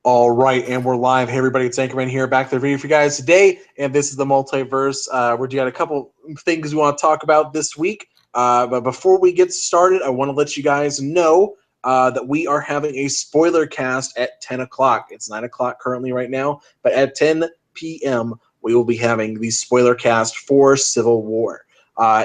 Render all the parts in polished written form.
All right, and we're live. Hey, everybody, it's Anchorman here, back to the video for you guys today, and this is the Multiverse. We're doing a couple things we want to talk about this week, but before we get started, I want to let you guys know that we are having a spoiler cast at 10 o'clock. It's 9 o'clock currently right now, but at 10 p.m., we will be having the spoiler cast for Civil War.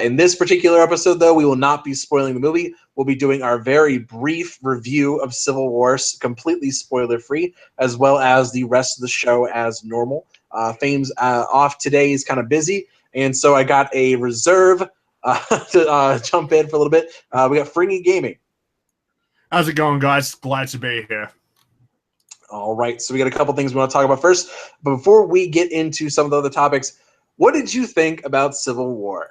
In this particular episode, though, we will not be spoiling the movie. We'll be doing our very brief review of Civil War, completely spoiler-free, as well as the rest of the show as normal. Fame's off today. He's kind of busy, and so I got a reserve to jump in for a little bit. We got Fringy Gaming. How's it going, guys? Glad to be here. All right, so we got a couple things we want to talk about first. But before we get into some of the other topics, what did you think about Civil War?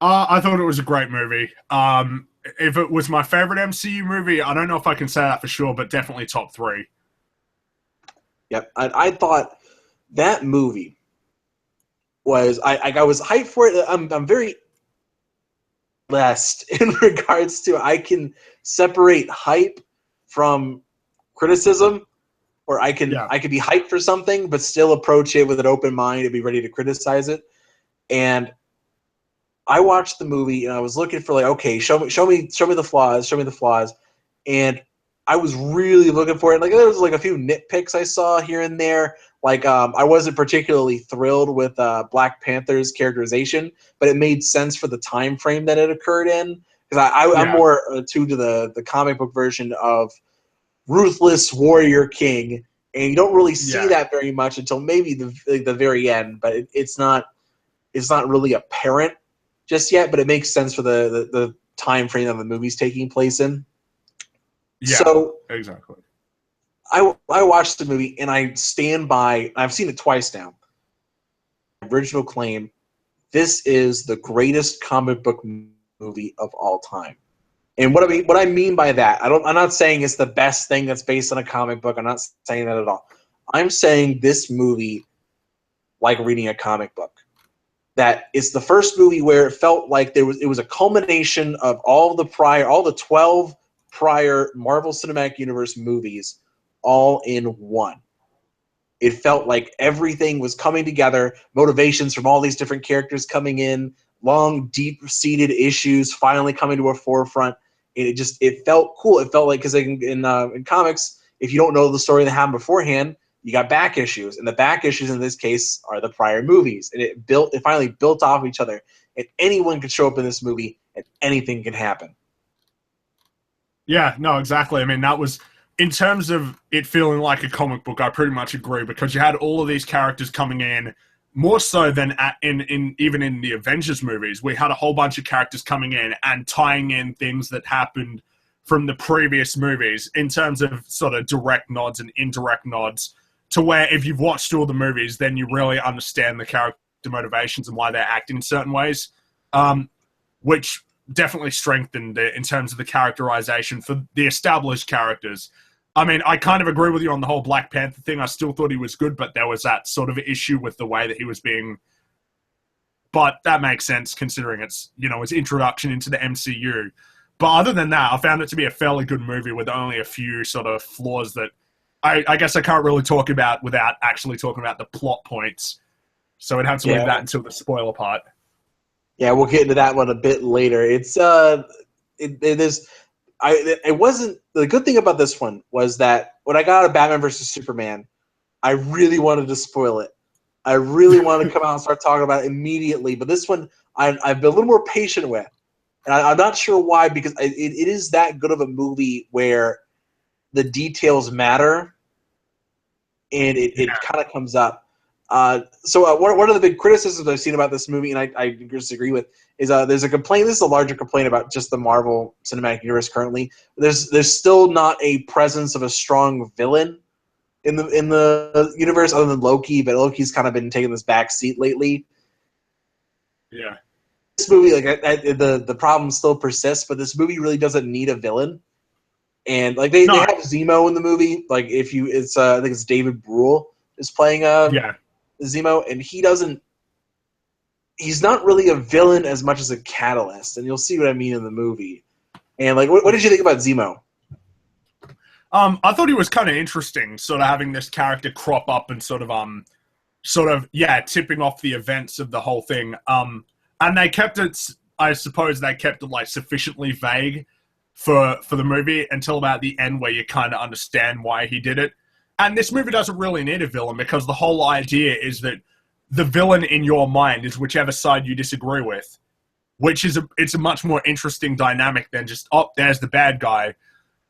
I thought it was a great movie. If it was my favorite MCU movie, I don't know if I can say that for sure, but definitely top 3. Yep, I thought that movie was I was hyped for it. I'm very blessed in regards to I can separate hype from criticism, or I can be hyped for something but still approach it with an open mind and be ready to criticize it. And I watched the movie and I was looking for, like, okay, show me the flaws, and I was really looking for it. Like, there was like a few nitpicks I saw here and there. Like, I wasn't particularly thrilled with Black Panther's characterization, but it made sense for the time frame that it occurred in. Because I'm more attuned to the comic book version of ruthless warrior king, and you don't really see that very much until maybe the very end. But it's not really apparent just yet, but it makes sense for the time frame that the movie's taking place in. Yeah, so exactly. I watched the movie, and I stand by. I've seen it twice now. Original claim: this is the greatest comic book movie of all time. And what I mean by that, I'm not saying it's the best thing that's based on a comic book. I'm not saying that at all. I'm saying this movie, like reading a comic book. That it's the first movie where it felt like it was a culmination of all the 12 prior Marvel Cinematic Universe movies all in one. It felt like everything was coming together, motivations from all these different characters coming in, long, deep-seated issues finally coming to a forefront. And it felt cool. It felt like, because in comics, if you don't know the story that happened beforehand, you got back issues, and the back issues in this case are the prior movies, and it finally built off each other. And anyone could show up in this movie, and anything can happen. Yeah, no, exactly. I mean, that was, in terms of it feeling like a comic book, I pretty much agree, because you had all of these characters coming in, more so than even in the Avengers movies. We had a whole bunch of characters coming in and tying in things that happened from the previous movies in terms of sort of direct nods and indirect nods, to where if you've watched all the movies, then you really understand the character motivations and why they're acting in certain ways, which definitely strengthened it in terms of the characterization for the established characters. I mean, I kind of agree with you on the whole Black Panther thing. I still thought he was good, but there was that sort of issue with the way that he was being... But that makes sense, considering it's, his introduction into the MCU. But other than that, I found it to be a fairly good movie with only a few sort of flaws that I guess I can't really talk about without actually talking about the plot points. So I'd have to leave that until the spoiler part. Yeah, we'll get into that one a bit later. It wasn't, the good thing about this one was that when I got out of Batman vs. Superman, I really wanted to spoil it. I really wanted to come out and start talking about it immediately. But this one, I've been a little more patient with. And I'm not sure why, because it is that good of a movie where the details matter, and it kind of comes up. So one of the big criticisms I've seen about this movie, and I disagree with, is there's a complaint. This is a larger complaint about just the Marvel Cinematic Universe currently. There's still not a presence of a strong villain in the universe other than Loki, but Loki's kind of been taking this back seat lately. Yeah. This movie, the problem still persists, but this movie really doesn't need a villain. And they have Zemo in the movie. Like, I think it's David Brule is playing Zemo, and he's not really a villain as much as a catalyst, and you'll see what I mean in the movie. And what did you think about Zemo? I thought he was kind of interesting, sort of having this character crop up and yeah, tipping off the events of the whole thing. And they kept it. I suppose they kept it like sufficiently vague for the movie until about the end, where you kind of understand why he did it. And this movie doesn't really need a villain, because the whole idea is that the villain in your mind is whichever side you disagree with, which is it's a much more interesting dynamic than just, oh, there's the bad guy.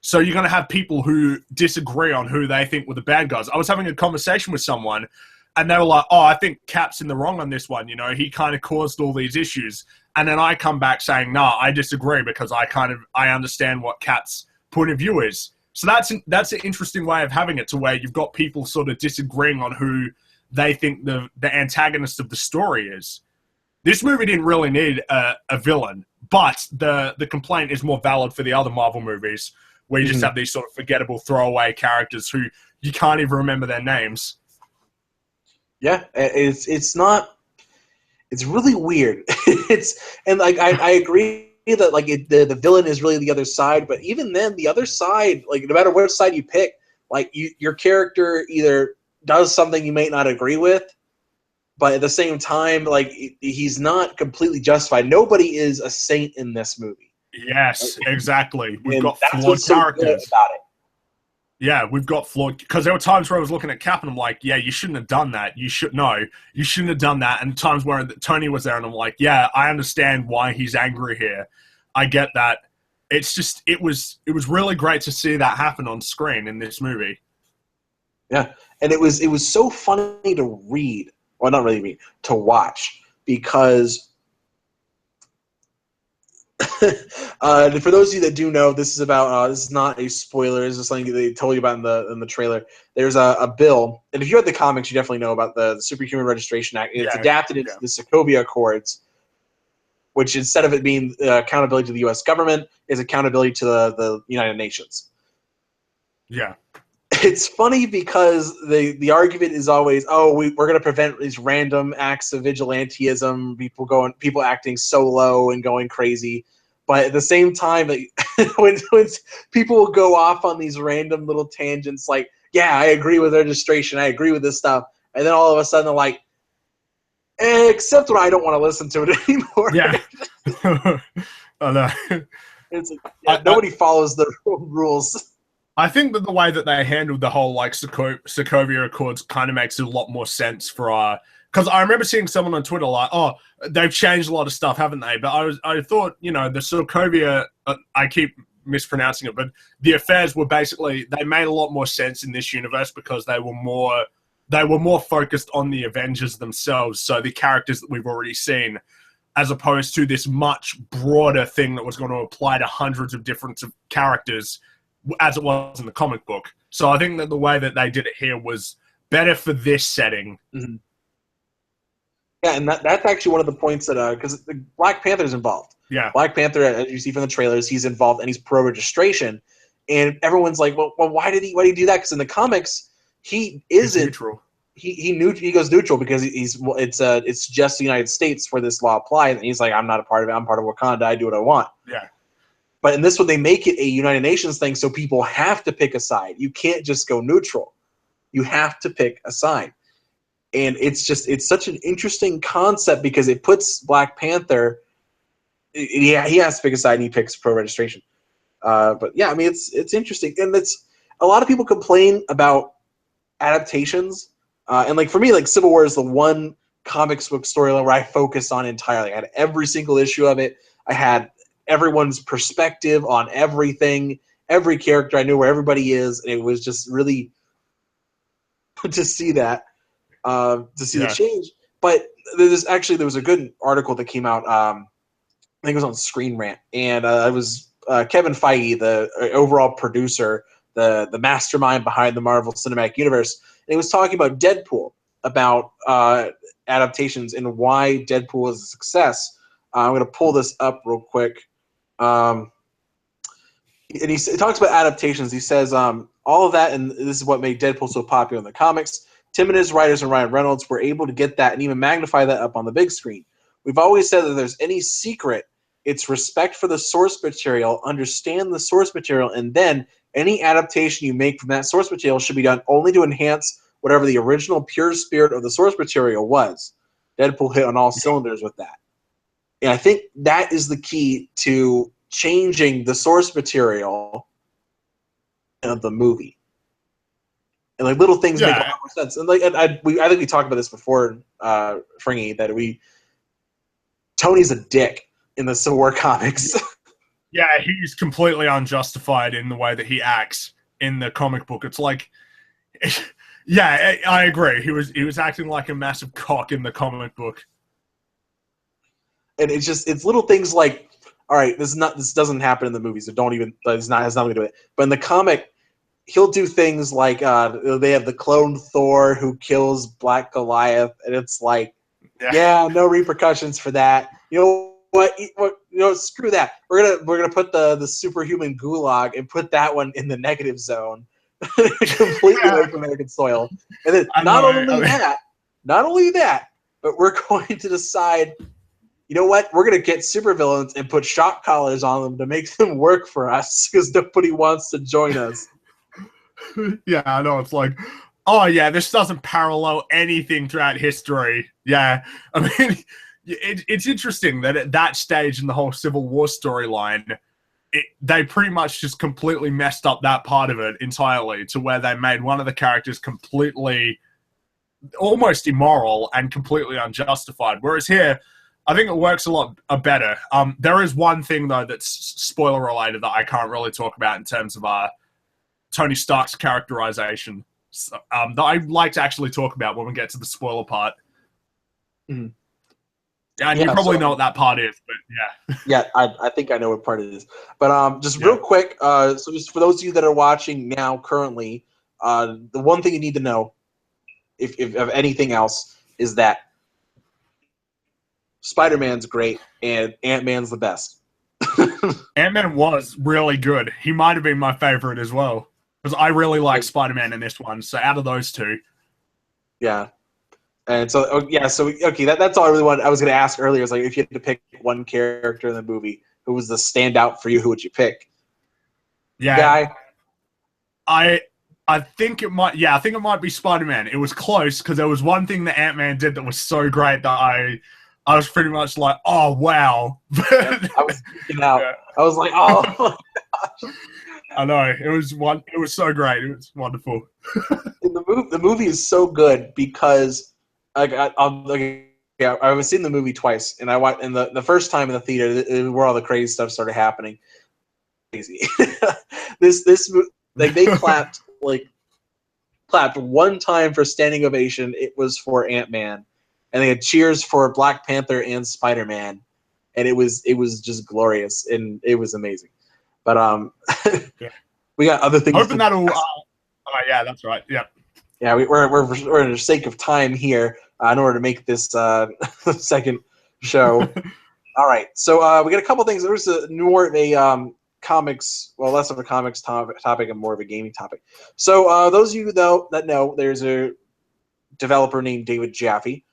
So you're going to have people who disagree on who they think were the bad guys. I was having a conversation with someone, and they were like, oh, I think Cap's in the wrong on this one. You know, he kind of caused all these issues. And then I come back saying, nah, I disagree, because I understand what Cap's point of view is. So that's an interesting way of having it, to where you've got people sort of disagreeing on who they think the antagonist of the story is. This movie didn't really need a villain, but the complaint is more valid for the other Marvel movies, where you just have these sort of forgettable throwaway characters who you can't even remember their names. Yeah, it's not. It's really weird. I agree that like the villain is really the other side, but even then, the other side, like no matter which side you pick, like your character either does something you may not agree with, but at the same time, like he's not completely justified. Nobody is a saint in this movie. Yes, exactly. We've got that's flawed characters. About it. Yeah, we've got flawed, because there were times where I was looking at Cap and I'm like, yeah, you shouldn't have done that. You shouldn't have done that. And times where Tony was there and I'm like, yeah, I understand why he's angry here. I get that. It's just, it was really great to see that happen on screen in this movie. Yeah, and it was so funny to read, well, not really read, to watch, because for those of you that do know, this is about this is not a spoiler. This is something they told you about in the trailer. There's a bill, and if you read the comics, you definitely know about the Superhuman Registration Act. It's adapted into the Sokovia Accords, which instead of it being accountability to the U.S. government, is accountability to the United Nations. Yeah. It's funny because the argument is always, oh, we're going to prevent these random acts of vigilantism, people acting solo and going crazy. But at the same time, like, when people will go off on these random little tangents, like, yeah, I agree with registration, I agree with this stuff, and then all of a sudden they're like, except when I don't want to listen to it anymore. Yeah. I know. It's like, nobody follows the rules. I think that the way that they handled the whole like Sokovia Accords kind of makes a lot more sense for because I remember seeing someone on Twitter like, oh, they've changed a lot of stuff, haven't they? But I thought, you know, the Sokovia, I keep mispronouncing it, but the affairs were basically, they made a lot more sense in this universe because they were more focused on the Avengers themselves, so the characters that we've already seen, as opposed to this much broader thing that was going to apply to hundreds of different characters, as it was in the comic book. So I think that the way that they did it here was better for this setting. Mm-hmm. Yeah, and that's actually one of the points that because Black Panther's involved. Yeah, Black Panther, as you see from the trailers, he's involved and he's pro-registration, and everyone's like, well, why did he do that? Because in the comics, he isn't neutral. He goes neutral because it's just the United States where this law applies, and he's like, I'm not a part of it. I'm part of Wakanda. I do what I want. Yeah. But in this one, they make it a United Nations thing, so people have to pick a side. You can't just go neutral. You have to pick a side. And it's such an interesting concept because it puts Black Panther, he has to pick a side, and he picks pro-registration. But yeah, I mean, it's interesting. And a lot of people complain about adaptations. And like for me, like Civil War is the one comics book storyline where I focus on entirely. I had every single issue of it. I had everyone's perspective on everything, every character. I knew where everybody is, and it was just really to see that, the change. But there was a good article that came out. I think it was on Screen Rant, and it was Kevin Feige, the overall producer, the mastermind behind the Marvel Cinematic Universe, and he was talking about Deadpool, about adaptations and why Deadpool is a success. I'm going to pull this up real quick. And he talks about adaptations. He says, all of that, and this is what made Deadpool so popular in the comics. Tim and his writers and Ryan Reynolds were able to get that and even magnify that up on the big screen. We've always said that if there's any secret, it's respect for the source material, understand the source material, and then Any adaptation you make from that source material should be done only to enhance whatever the original pure spirit of the source material was. Deadpool hit on all cylinders with that. And I think that is the key to changing the source material of the movie. And like little things make a lot more sense. And like I think we talked about this before, Fringy, that Tony's a dick in the Civil War comics. Yeah, he's completely unjustified in the way that he acts in the comic book. It's like, yeah, I agree. He was acting like a massive cock in the comic book. And it's little things like, all right, this doesn't happen in the movies. It has nothing to do with it. But in the comic, he'll do things like they have the clone Thor who kills Black Goliath, and it's like, yeah, no repercussions for that. You know what? Screw that. We're gonna put the superhuman gulag and put that one in the negative zone, completely away from American soil. And then not only that, but we're going to decide. You know what? We're going to get supervillains and put shock collars on them to make them work for us because nobody wants to join us. Yeah, I know. It's like, oh, yeah, this doesn't parallel anything throughout history. Yeah. I mean, it's interesting that at that stage in the whole Civil War storyline, they pretty much just completely messed up that part of it entirely to where they made one of the characters completely almost immoral and completely unjustified. Whereas here, I think it works a lot better. There is one thing, though, that's spoiler-related that I can't really talk about in terms of Tony Stark's characterization that I'd like to actually talk about when we get to the spoiler part. Mm-hmm. And you probably know what that part is, but yeah. Yeah, I think I know what part it is. But just real quick, so just for those of you that are watching now currently, the one thing you need to know, if of anything else, is that Spider-Man's great, and Ant-Man's the best. Ant-Man was really good. He might have been my favorite as well, because I really like Spider-Man in this one. So out of those two, yeah. And so okay, that's all I really wanted. I was going to ask earlier. Is like if you had to pick one character in the movie, who was the standout for you? Who would you pick? Yeah, guy. I think it might. Yeah, I think it might be Spider-Man. It was close because there was one thing that Ant-Man did that was so great that I was pretty much like, oh, wow. I was freaking out. Yeah. I was like, oh, my gosh. I know. It was so great. It was wonderful. The movie is so good because I was seeing the movie twice, and I watched, and the first time in the theater where all the crazy stuff started happening. Crazy. this like they clapped one time for standing ovation. It was for Ant-Man. And they had cheers for Black Panther and Spider-Man, and it was just glorious, and it was amazing. But we got other things. Hoping that'll. Oh yeah, that's right. Yeah. Yeah, we're in the sake of time here in order to make this second show. All right, so we got a couple things. There's more of a comics, well, less of a comics topic and more of a gaming topic. So those of you that know, there's a developer named David Jaffe.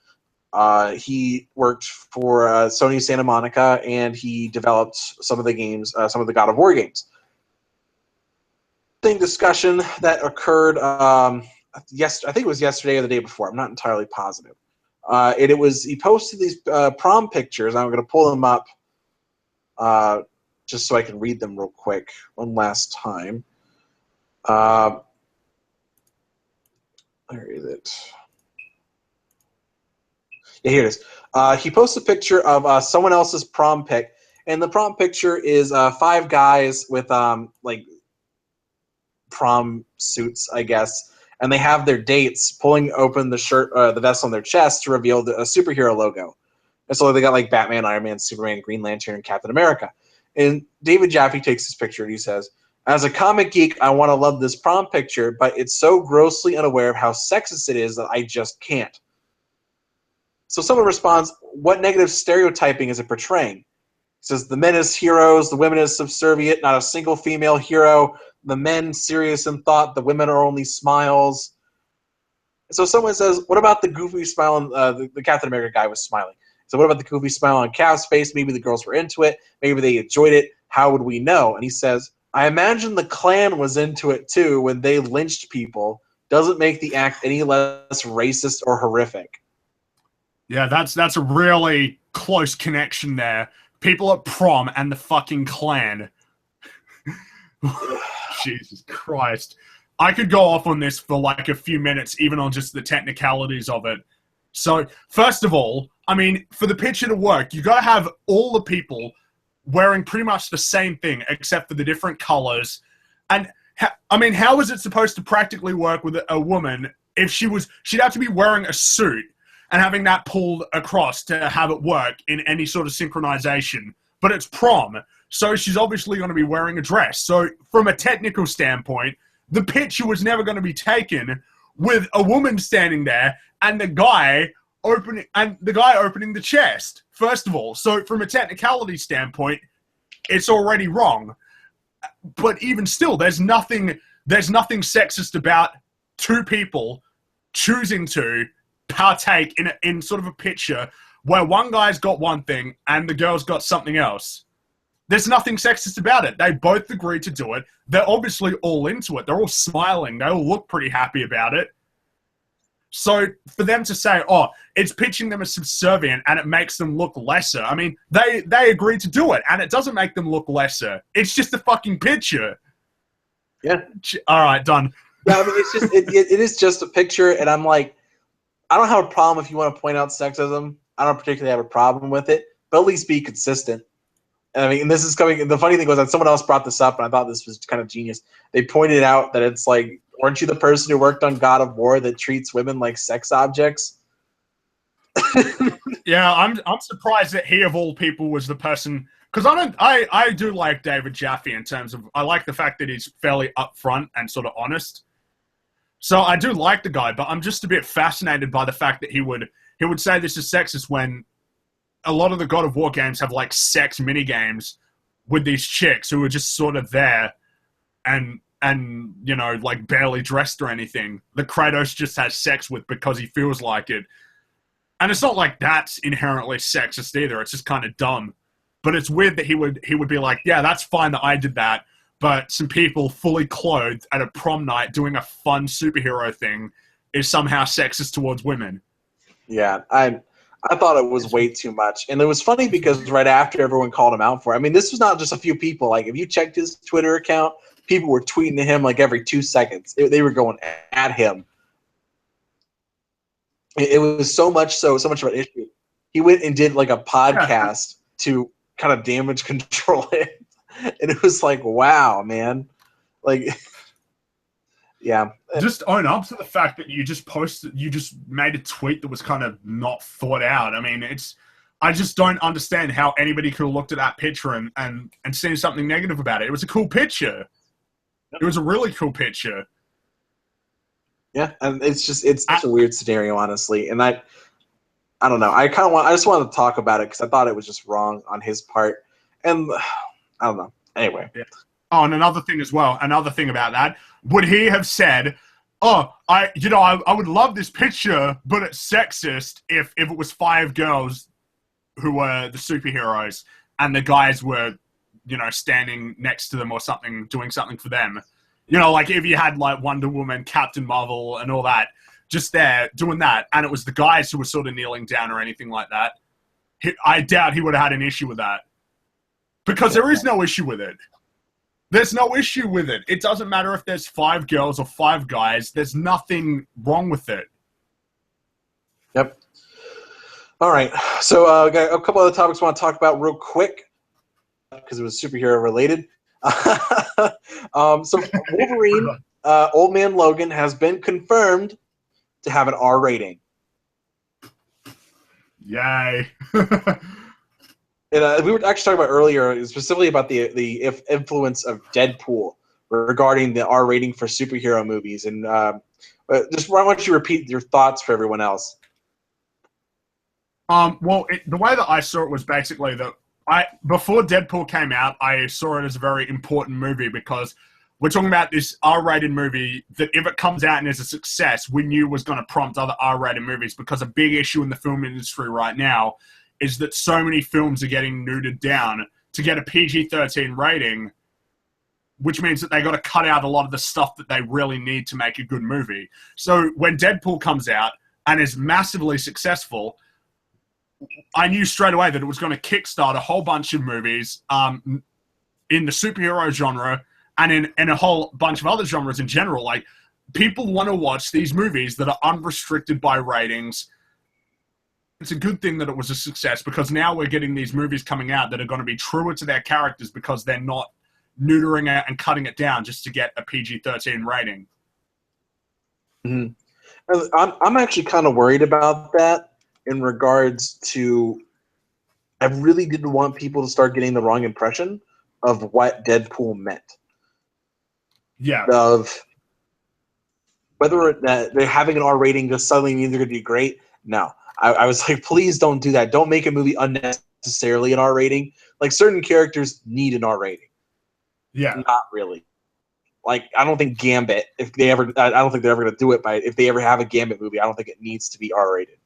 He worked for Sony Santa Monica, and he developed some of the games, some of the God of War games. Discussion that occurred, I think it was yesterday or the day before. I'm not entirely positive. He posted these prom pictures. I'm going to pull them up just so I can read them real quick one last time. Where is it? Yeah, here it is. He posts a picture of someone else's prom pic, and the prom picture is 5 guys with like prom suits, I guess, and they have their dates pulling open the shirt, the vest on their chest to reveal a superhero logo. And so they got like Batman, Iron Man, Superman, Green Lantern, and Captain America. And David Jaffe takes this picture and he says, "As a comic geek, I want to love this prom picture, but it's so grossly unaware of how sexist it is that I just can't." So someone responds, "What negative stereotyping is it portraying?" He says, "The men as heroes, the women as subservient, not a single female hero, the men serious in thought, the women are only smiles." So someone says, "What about the goofy smile on the Captain America guy was smiling? So what about the goofy smile on Cap's face? Maybe the girls were into it. Maybe they enjoyed it. How would we know?" And he says, I imagine the Klan was into it too when they lynched people. Doesn't make the act any less racist or horrific. Yeah, that's a really close connection there. People at prom and the fucking Klan. Jesus Christ. I could go off on this for like a few minutes, even on just the technicalities of it. So, first of all, I mean, for the picture to work, you gotta have all the people wearing pretty much the same thing, except for the different colors. And, I mean, how is it supposed to practically work with a woman if she'd have to be wearing a suit and having that pulled across to have it work in any sort of synchronization? But it's prom, so she's obviously going to be wearing a dress. So, from a technical standpoint, the picture was never going to be taken with a woman standing there and the guy opening the chest. First of all, so from a technicality standpoint, it's already wrong. But even still, there's nothing sexist about two people choosing to partake in sort of a picture where one guy's got one thing and the girl's got something else. There's nothing sexist about it. They both agreed to do it. They're obviously all into it. They're all smiling. They all look pretty happy about it. So for them to say, oh, it's pitching them as subservient and it makes them look lesser. I mean, they agreed to do it and it doesn't make them look lesser. It's just a fucking picture. Yeah. All right, done. Yeah, I mean, it's just it is just a picture, and I'm like, I don't have a problem if you want to point out sexism. I don't particularly have a problem with it, but at least be consistent. And I mean, and this is coming. The funny thing was that someone else brought this up, and I thought this was kind of genius. They pointed out that it's like, weren't you the person who worked on God of War that treats women like sex objects? Yeah, I'm surprised that he of all people was the person, because I do like David Jaffe in terms of, I like the fact that he's fairly upfront and sort of honest. So I do like the guy, but I'm just a bit fascinated by the fact that he would say this is sexist when a lot of the God of War games have like sex mini games with these chicks who are just sort of there and you know, like barely dressed or anything. The Kratos just has sex with because he feels like it. And it's not like that's inherently sexist either. It's just kind of dumb. But it's weird that he would be like, yeah, that's fine that I did that, but some people fully clothed at a prom night doing a fun superhero thing is somehow sexist towards women. Yeah, I thought it was way too much. And it was funny because right after everyone called him out for it, I mean, this was not just a few people. Like, if you checked his Twitter account, people were tweeting to him like every 2 seconds. They were going at him. It was so much of an issue. He went and did like a podcast to kind of damage control it. And it was like, wow, man. Like, yeah. Just own up to the fact that you just made a tweet that was kind of not thought out. I mean, I just don't understand how anybody could have looked at that picture and seen something negative about it. It was a cool picture. It was a really cool picture. Yeah, and it's such a weird scenario, honestly. And I don't know. I just wanted to talk about it because I thought it was just wrong on his part. And I don't know. Anyway. Yeah. Oh, and another thing about that, would he have said, oh, I would love this picture, but it's sexist if it was 5 girls who were the superheroes and the guys were, you know, standing next to them or something, doing something for them. You know, like if you had like Wonder Woman, Captain Marvel, and all that, just there doing that, and it was the guys who were sort of kneeling down or anything like that, I doubt he would have had an issue with that. Because there is no issue with it. There's no issue with it. It doesn't matter if there's 5 girls or 5 guys. There's nothing wrong with it. Yep. All right. So got a couple other topics I want to talk about real quick because it was superhero related. So Wolverine, Old Man Logan, has been confirmed to have an R rating. Yay. And we were actually talking about earlier, specifically about the influence of Deadpool regarding the R rating for superhero movies. And just why don't you repeat your thoughts for everyone else? Well, the way that I saw it was basically that before Deadpool came out, I saw it as a very important movie because we're talking about this R-rated movie that if it comes out and is a success, we knew was going to prompt other R-rated movies, because a big issue in the film industry right now is that so many films are getting nuded down to get a PG-13 rating. which means that they got to cut out a lot of the stuff that they really need to make a good movie. So when Deadpool comes out and is massively successful, I knew straight away that it was going to kickstart a whole bunch of movies in the superhero genre and in a whole bunch of other genres in general. Like, people want to watch these movies that are unrestricted by ratings. It's a good thing that it was a success, because now we're getting these movies coming out that are going to be truer to their characters because they're not neutering it and cutting it down just to get a PG-13 rating. Mm-hmm. I'm actually kind of worried about that in regards to, I really didn't want people to start getting the wrong impression of what Deadpool meant. Yeah. Of whether they're having an R rating just suddenly means they're going to be great. No. I was like, please don't do that. Don't make a movie unnecessarily an R rating. Like, certain characters need an R rating. Yeah. Not really. Like, I don't think Gambit, I don't think they're ever going to do it, but if they ever have a Gambit movie, I don't think it needs to be R rated.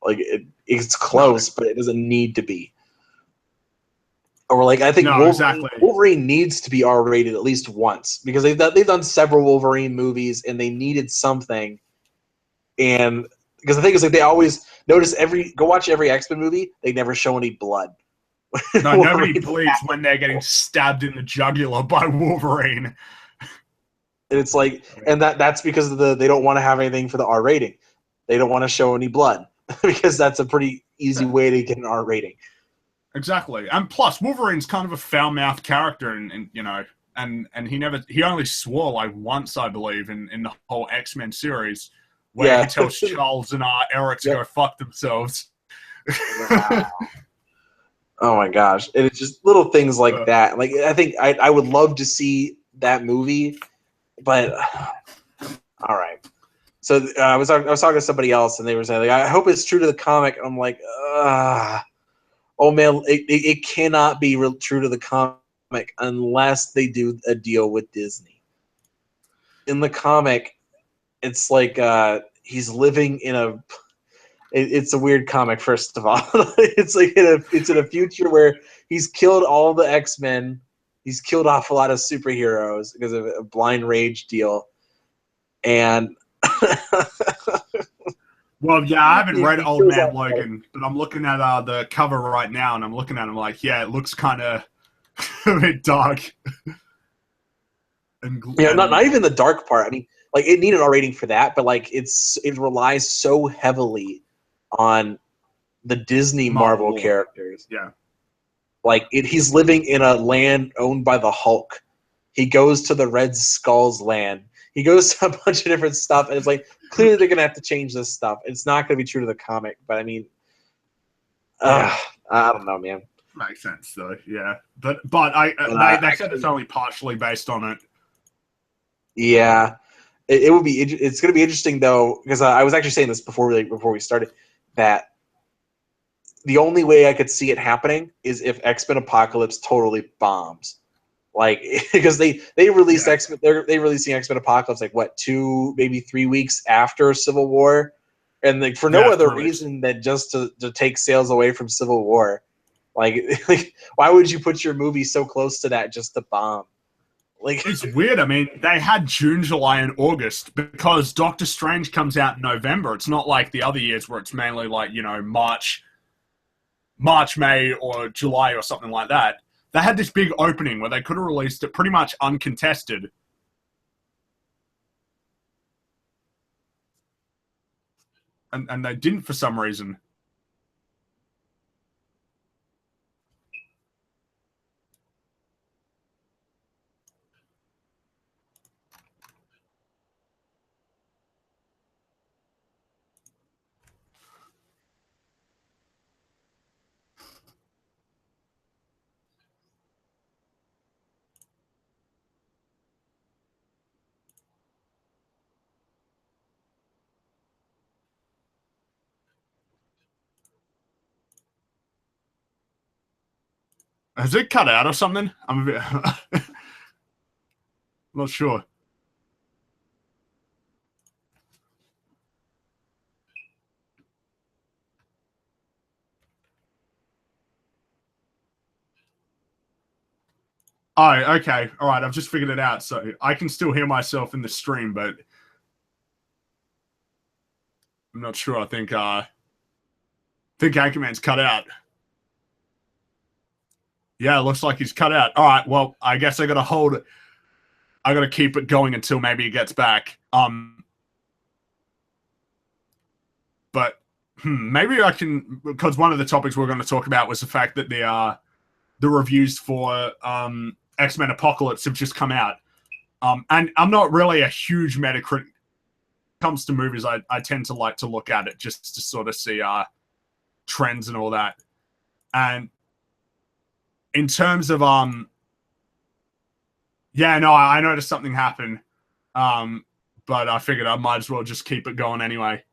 Like, it's close, but it doesn't need to be. Or like, I think Wolverine needs to be R rated at least once, because they've done several Wolverine movies and they needed something. And because the thing is, like, they always notice go watch every X-Men movie, they never show any blood. No, nobody bleeds when they're getting stabbed in the jugular by Wolverine. And it's like, and that's because they don't want to have anything for the R rating. They don't want to show any blood because that's a pretty easy way to get an R rating. Exactly. And plus, Wolverine's kind of a foul-mouthed character, and you know, and he only swore like once, I believe, in the whole X-Men series, where he tells Charles and Eric to go fuck themselves. Wow. Oh my gosh. And it's just little things like that. Like, I think I would love to see that movie, but all right. So I was talking to somebody else, and they were saying, like, I hope it's true to the comic. I'm like, oh man, it cannot be true to the comic unless they do a deal with Disney. In the comic, it's like he's living in a. It's a weird comic. First of all, it's like it's in a future where he's killed all the X-Men. He's killed off a lot of superheroes because of a blind rage deal, and. Well, yeah, I haven't read Old Man Logan, but I'm looking at the cover right now, and I'm looking at him like, yeah, it looks kind of a bit dark. Not even the dark part. I mean, like, it needed an R rating for that, but like it relies so heavily on the Disney Marvel characters. Yeah, like he's living in a land owned by the Hulk. He goes to the Red Skull's land. He goes to a bunch of different stuff, and it's like, clearly they're going to have to change this stuff. It's not going to be true to the comic, but I mean, I don't know, man. Makes sense, though. Yeah, but they said it's only partially based on it. Yeah, it would be. It's going to be interesting though, because I was actually saying this before we started, that the only way I could see it happening is if X-Men Apocalypse totally bombs. Like, because they released X-Men, they're releasing X-Men Apocalypse like what, 2 maybe 3 weeks after Civil War, and like for no other reason than just to take sales away from Civil War. Like why would you put your movie so close to that just to bomb? Like, it's weird. I mean, they had June, July, and August because Doctor Strange comes out in November. It's not like the other years where it's mainly like, you know, March, May, or July or something like that. They had this big opening where they could have released it pretty much uncontested. And they didn't for some reason. Has it cut out or something? I'm a bit... not sure. Oh, okay. All right. I've just figured it out. So I can still hear myself in the stream, but I'm not sure. I think Anchorman's cut out. Yeah, it looks like he's cut out. All right. Well, I guess I got to keep it going until maybe he gets back. But maybe I can, because one of the topics we're going to talk about was the fact that the reviews for X-Men Apocalypse have just come out. And I'm not really a huge Metacritic. When it comes to movies, I tend to like to look at it just to sort of see trends and all that. And in terms of I noticed something happen. But I figured I might as well just keep it going anyway.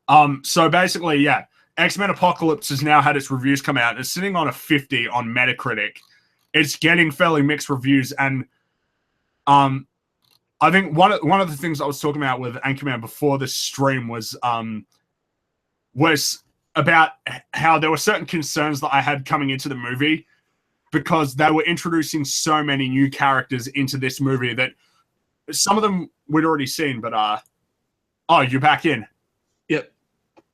So basically, yeah, X-Men Apocalypse has now had its reviews come out. It's sitting on a 50 on Metacritic. It's getting fairly mixed reviews, and I think one of the things I was talking about with Anchorman before this stream was about how there were certain concerns that I had coming into the movie because they were introducing so many new characters into this movie that some of them we'd already seen, but oh, you're back in. Yep,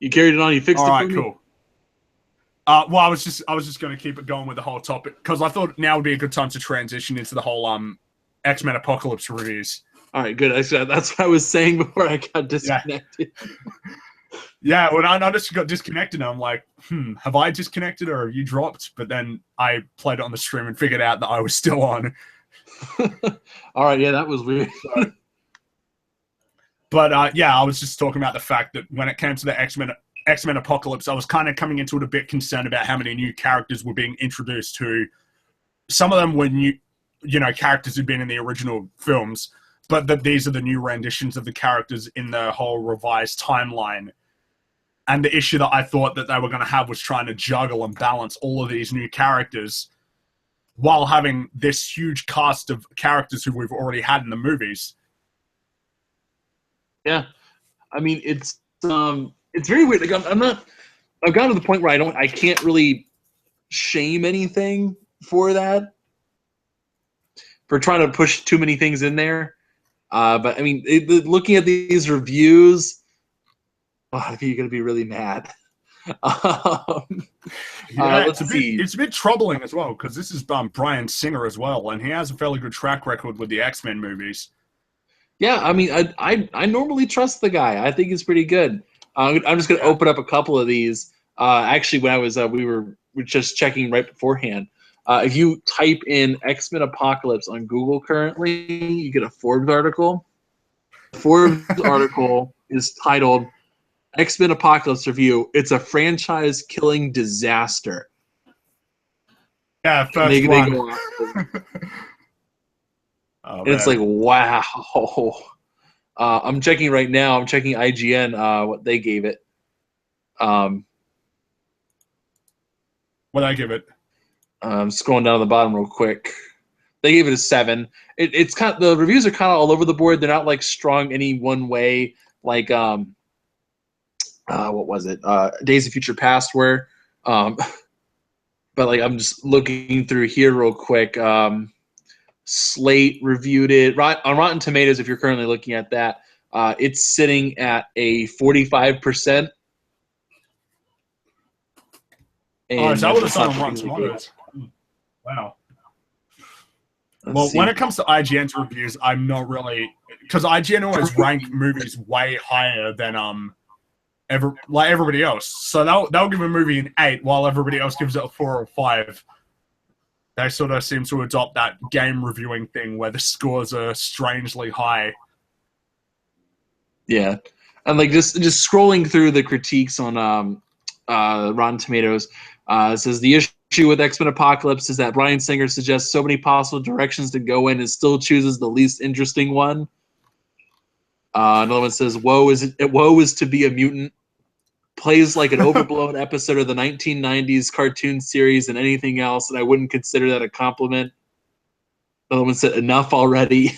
you carried it on. You fixed it. All right, cool. Well, I was just going to keep it going with the whole topic because I thought now would be a good time to transition into the whole X-Men Apocalypse reviews. All right, good. That's what I was saying before I got disconnected. Yeah, when I just got disconnected, I'm like, have I disconnected or have you dropped? But then I played it on the stream and figured out that I was still on. All right, yeah, that was weird. But yeah, I was just talking about the fact that when it came to the X-Men Apocalypse, I was kind of coming into it a bit concerned about how many new characters were being introduced to. Some of them were new, characters who'd been in the original films, but that these are the new renditions of the characters in the whole revised timeline. And the issue that I thought that they were going to have was trying to juggle and balance all of these new characters while having this huge cast of characters who we've already had in the movies. Yeah, I mean it's very weird. Like I've gotten to the point where I can't really shame anything for that, for trying to push too many things in there. But I mean, looking at these reviews, I think you're gonna be really mad. It's a bit troubling as well because this is Bryan Singer as well, and he has a fairly good track record with the X-Men movies. Yeah, I mean, I normally trust the guy. I think he's pretty good. I'm just gonna open up a couple of these. Actually, when I was we were just checking right beforehand. If you type in X-Men Apocalypse on Google currently, you get a Forbes article. The Forbes article is titled X-Men Apocalypse Review. It's a franchise-killing disaster. Yeah, first one. And it's like, wow. I'm checking right now. I'm checking IGN, what they gave it. What did I give it? Scrolling down to the bottom real quick. They gave it a 7. It's kind of, the reviews are kind of all over the board. They're not like strong any one way. Like what was it? Days of Future Past were. But like I'm just looking through here real quick. Slate reviewed it on Rotten Tomatoes. If you're currently looking at that, it's sitting at a 45%. Is that what it's on Rotten Tomatoes? Wow. Well, when it comes to IGN's reviews, I'm not really, because IGN always rank movies way higher than everybody else. So they'll give a movie an 8 while everybody else gives it a 4 or 5. They sort of seem to adopt that game reviewing thing where the scores are strangely high. Yeah, and like just scrolling through the critiques on Rotten Tomatoes, it says the issue with X-Men Apocalypse is that Bryan Singer suggests so many possible directions to go in and still chooses the least interesting one. Another one says, woe is to be a mutant. Plays like an overblown episode of the 1990s cartoon series and anything else, and I wouldn't consider that a compliment. Another one said, enough already.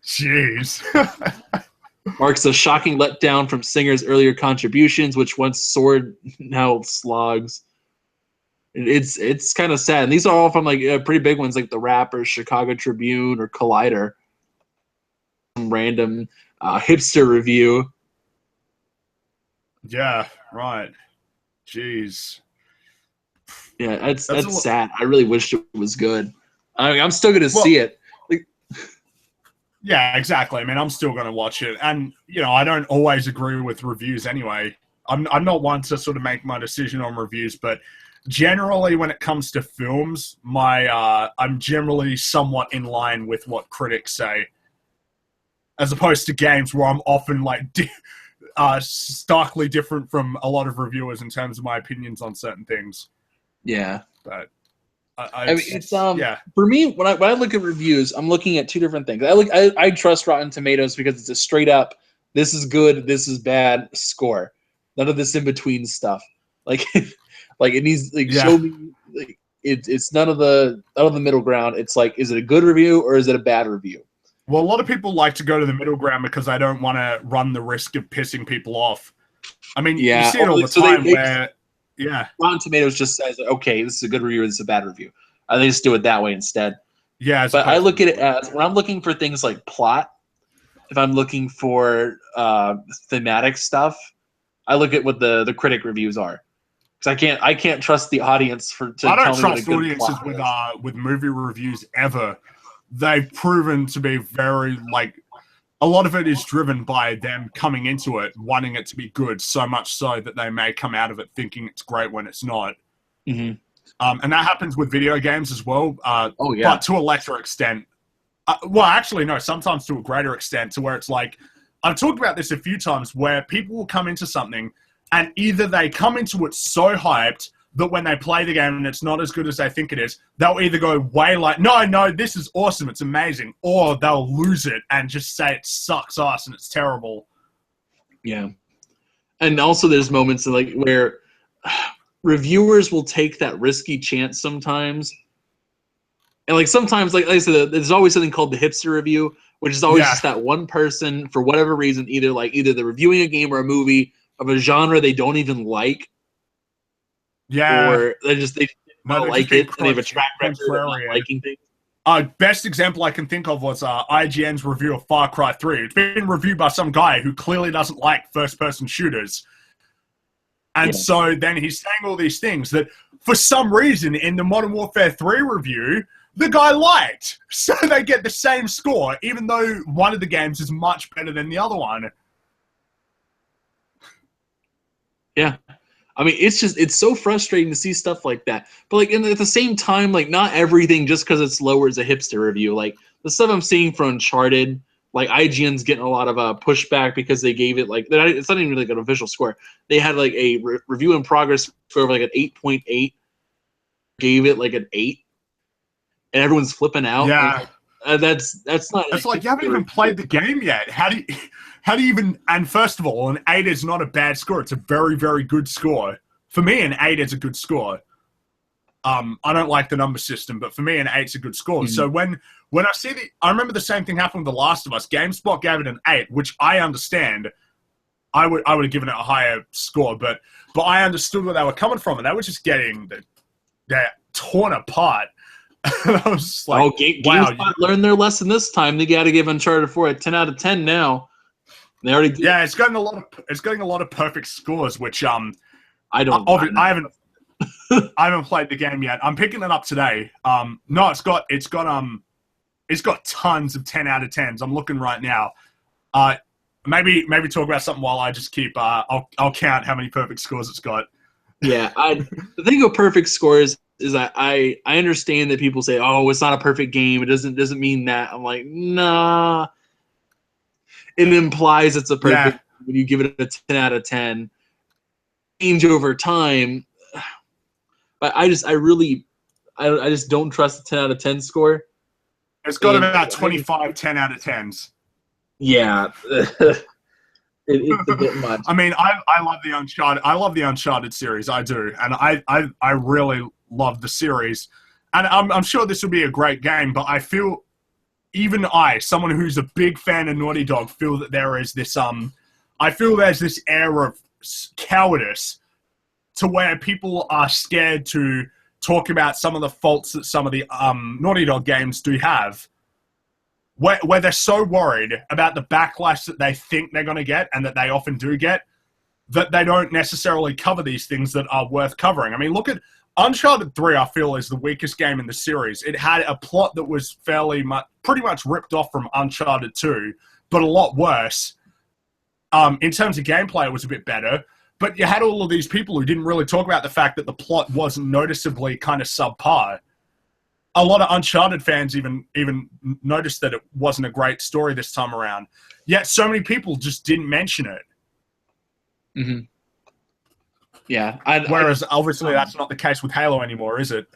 Jeez. Marks a shocking letdown from Singer's earlier contributions, which once soared, now slogs. It's kind of sad. And these are all from like pretty big ones like the Rapper, Chicago Tribune, or Collider. Some random hipster review. Yeah, right. Jeez. Yeah, that's sad. I really wish it was good. I mean, I'm still gonna see it. Like, yeah, exactly. I mean, I'm still gonna watch it, and I don't always agree with reviews anyway. I'm not one to sort of make my decision on reviews, but generally, when it comes to films, I'm generally somewhat in line with what critics say, as opposed to games where I'm often like starkly different from a lot of reviewers in terms of my opinions on certain things. Yeah, but I mean, it's for me when I look at reviews, I'm looking at two different things. I trust Rotten Tomatoes because it's a straight up, this is good, this is bad score. None of this in between stuff. Like, like it needs show me like it's none of the middle ground. It's like, is it a good review or is it a bad review? Well, a lot of people like to go to the middle ground because they don't want to run the risk of pissing people off. I mean, you see it all the time where. Yeah, Rotten Tomatoes just says, okay, this is a good review, this is a bad review. They just do it that way instead. Yeah, but I look at it as when I'm looking for things like plot. If I'm looking for thematic stuff, I look at what the critic reviews are, because I can't trust the audience I don't trust audiences with movie reviews ever. They've proven to be very a lot of it is driven by them coming into it, wanting it to be good, so much so that they may come out of it thinking it's great when it's not. Mm-hmm. And that happens with video games as well. But to a lesser extent. Well, actually, no, sometimes to a greater extent, to where it's like, I've talked about this a few times, where people will come into something, and either they come into it so hyped that when they play the game and it's not as good as they think it is, they'll either go way like, no, this is awesome, it's amazing, or they'll lose it and just say it sucks ass and it's terrible. Yeah. And also there's moments where reviewers will take that risky chance sometimes. And sometimes, like I said, there's always something called the hipster review, which is always just that one person, for whatever reason, either they're reviewing a game or a movie of a genre they don't even like. Yeah. Or they don't like it, and they have a track record of not liking things. Best example I can think of was IGN's review of Far Cry 3. It's been reviewed by some guy who clearly doesn't like first-person shooters. And so then he's saying all these things that, for some reason, in the Modern Warfare 3 review, the guy liked. So they get the same score, even though one of the games is much better than the other one. Yeah. I mean, it's so frustrating to see stuff like that. But at the same time, not everything just because it's lower is a hipster review. Like the stuff I'm seeing for Uncharted, IGN's getting a lot of pushback because they gave it it's not even really an official score. They had a review in progress for an 8.8, gave it an 8, and everyone's flipping out. Yeah, that's not. It's you haven't even played the game yet. How do you even? And first of all, an 8 is not a bad score. It's a very, very good score. For me, an 8 is a good score. I don't like the number system, but for me, an 8's a good score. Mm-hmm. So when I see I remember the same thing happened with The Last of Us. GameSpot gave it an 8, which I understand. I would have given it a higher score, but I understood where they were coming from, and they were just getting they're torn apart. And I was just like, GameSpot learned their lesson this time. They got to give Uncharted 4 a 10 out of 10 now. They already did. Yeah, it's getting a lot of perfect scores, which I haven't played the game yet. I'm picking it up today. No, it's got tons of 10 out of 10s. I'm looking right now. Maybe talk about something while I just keep. I'll count how many perfect scores it's got. Yeah, the thing of perfect scores is that I understand that people say, "Oh, it's not a perfect game. It doesn't mean that." I'm like, nah. It implies it's a perfect when you give it a 10 out of 10. Change over time, but I just don't trust the 10 out of 10 score. It's got about 25 10 out of 10s. Yeah. It's a bit much. I mean, I love the Uncharted. I love the Uncharted series. I do, and I really love the series. And I'm sure this will be a great game. But I feel, even someone who's a big fan of Naughty Dog, feel that there is this I feel there's this air of cowardice to where people are scared to talk about some of the faults that some of the Naughty Dog games do have, where they're so worried about the backlash that they think they're going to get, and that they often do get, that they don't necessarily cover these things that are worth covering. I mean, look at Uncharted 3, I feel, is the weakest game in the series. It had a plot that was pretty much ripped off from Uncharted 2, but a lot worse. In terms of gameplay, it was a bit better. But you had all of these people who didn't really talk about the fact that the plot wasn't noticeably kind of subpar. A lot of Uncharted fans even noticed that it wasn't a great story this time around. Yet so many people just didn't mention it. Mm-hmm. Yeah. Whereas obviously that's not the case with Halo anymore, is it?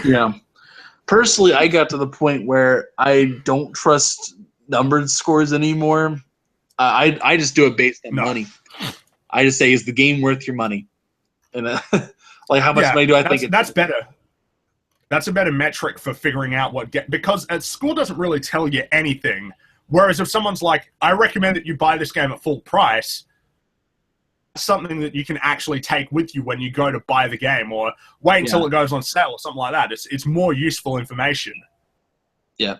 Yeah. Personally, I got to the point where I don't trust numbered scores anymore. I just do it based on money. I just say, is the game worth your money? And like, how much money do I think that's better. That's a better metric for figuring out because a score doesn't really tell you anything. Whereas if someone's like, I recommend that you buy this game at full price, something that you can actually take with you when you go to buy the game, or wait until it goes on sale or something like that. It's more useful information. Yeah.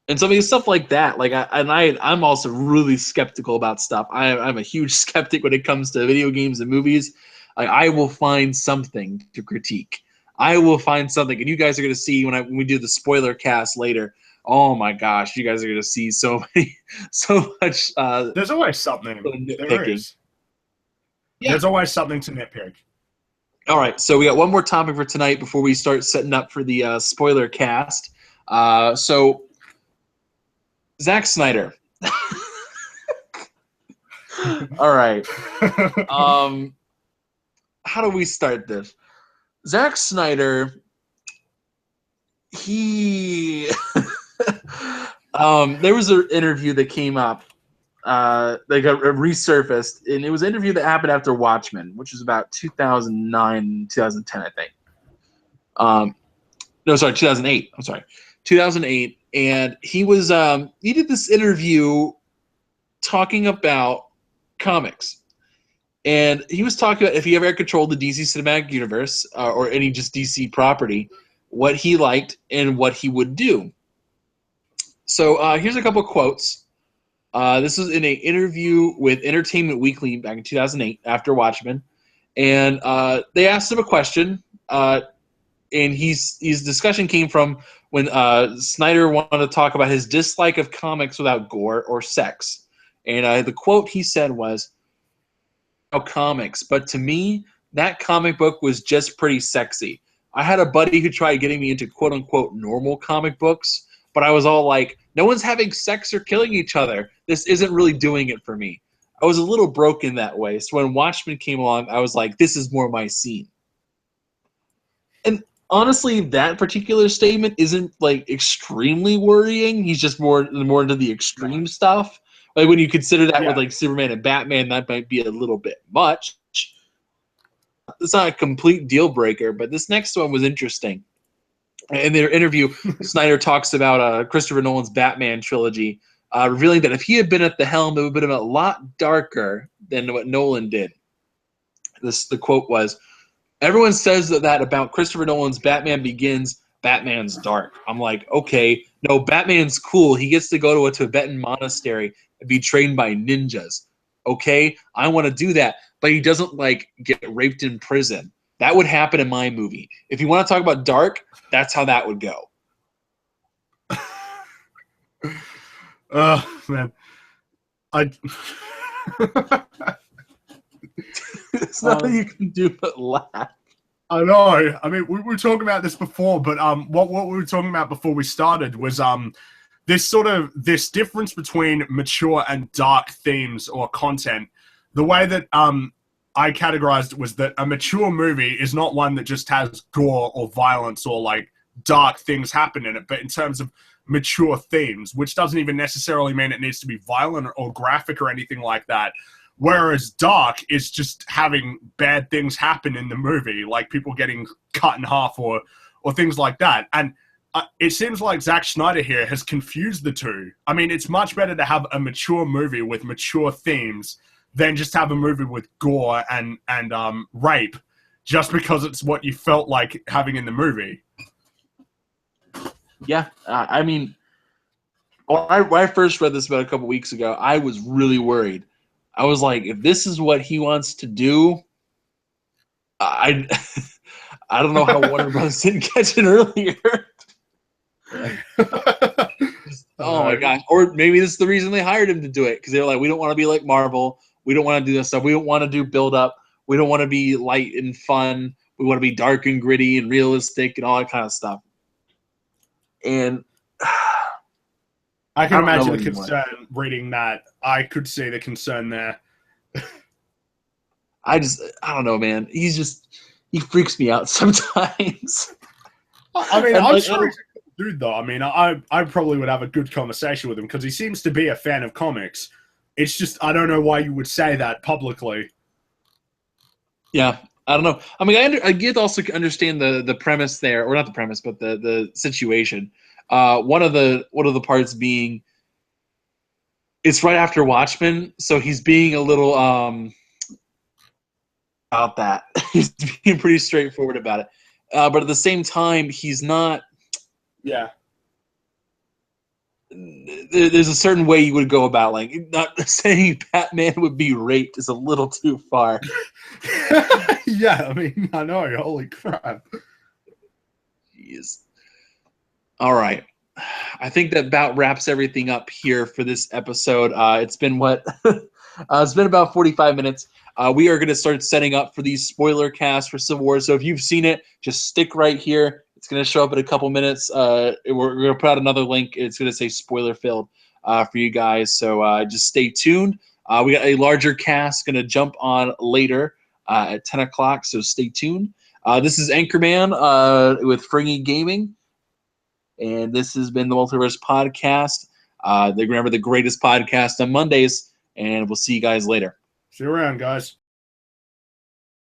And so, I mean, stuff like that, like, I'm also really skeptical about stuff. I'm a huge skeptic when it comes to video games and movies. I will find something to critique. I will find something, and you guys are going to see when we do the spoiler cast later. Oh my gosh, you guys are going to see so much. There's always something. There is. Yeah. There's always something to nitpick. All right, so we got one more topic for tonight before we start setting up for the spoiler cast. So, Zack Snyder. All right. How do we start this? Zack Snyder, he there was an interview that came up that got resurfaced, and it was an interview that happened after Watchmen, which was about 2009, 2010, I think. No, sorry, 2008. I'm sorry, 2008, and he was he did this interview talking about comics. And he was talking about if he ever controlled the DC Cinematic Universe or any just DC property, what he liked and what he would do. So here's a couple of quotes. This was in an interview with Entertainment Weekly back in 2008 after Watchmen. And they asked him a question, and his discussion came from when Snyder wanted to talk about his dislike of comics without gore or sex. And the quote he said was, comics, but to me, that comic book was just pretty sexy. I had a buddy who tried getting me into quote-unquote normal comic books, but I was all like, no one's having sex or killing each other. This isn't really doing it for me. I was a little broken that way, so when Watchmen came along, I was like, this is more my scene. And honestly, that particular statement isn't like extremely worrying. He's just more into the extreme stuff. Like when you consider that with like Superman and Batman, that might be a little bit much. It's not a complete deal breaker, but this next one was interesting. In their interview, Snyder talks about Christopher Nolan's Batman trilogy, revealing that if he had been at the helm, it would have been a lot darker than what Nolan did. The quote was, "Everyone says that about Christopher Nolan's Batman Begins. Batman's dark." I'm like, okay, no, Batman's cool. He gets to go to a Tibetan monastery and be trained by ninjas. Okay, I want to do that, but he doesn't like get raped in prison. That would happen in my movie. If you want to talk about dark, that's how that would go. Oh man, It's nothing you can do but laugh. I know. I mean, we were talking about this before, but what we were talking about before we started was this difference between mature and dark themes or content. The way that I categorized it was that a mature movie is not one that just has gore or violence or like dark things happen in it, but in terms of mature themes, which doesn't even necessarily mean it needs to be violent or graphic or anything like that. Whereas dark is just having bad things happen in the movie, like people getting cut in half or things like that. And it seems like Zack Snyder here has confused the two. I mean, it's much better to have a mature movie with mature themes than just have a movie with gore and rape. just because it's what you felt like having in the movie. Yeah, I mean, when I first read this about a couple weeks ago, I was really worried. I was like, if this is what he wants to do, I I don't know how Warner Bros. Didn't catch it earlier. Oh my gosh. Or maybe this is the reason they hired him to do it, because they were like, we don't want to be like Marvel. We don't want to do this stuff. We don't want to do build up. We don't want to be light and fun. We want to be dark and gritty and realistic and all that kind of stuff. And I can imagine the concern reading that. I could see the concern there. I don't know, man. He freaks me out sometimes. I mean, I'm sure he's a cool dude, though. I mean, I probably would have a good conversation with him because he seems to be a fan of comics. It's just, I don't know why you would say that publicly. Yeah, I don't know. I mean, I get also understand the premise there, or not the premise, but the situation. One of the parts being, it's right after Watchmen, so he's being a little about that. He's being pretty straightforward about it, but at the same time, he's not. Yeah. There's a certain way you would go about, like, not saying Batman would be raped is a little too far. Yeah, I mean, I know. Holy crap. Jeez. All right. I think that about wraps everything up here for this episode. It's been it's been about 45 minutes. We are going to start setting up for these spoiler casts for Civil War. So if you've seen it, just stick right here. It's going to show up in a couple minutes. We're going to put out another link. It's going to say spoiler filled for you guys. So just stay tuned. We got a larger cast going to jump on later at 10 o'clock. So stay tuned. This is Anchorman with Fringy Gaming. And this has been the Multiverse Podcast. Remember, the greatest podcast on Mondays. And we'll see you guys later. See you around, guys.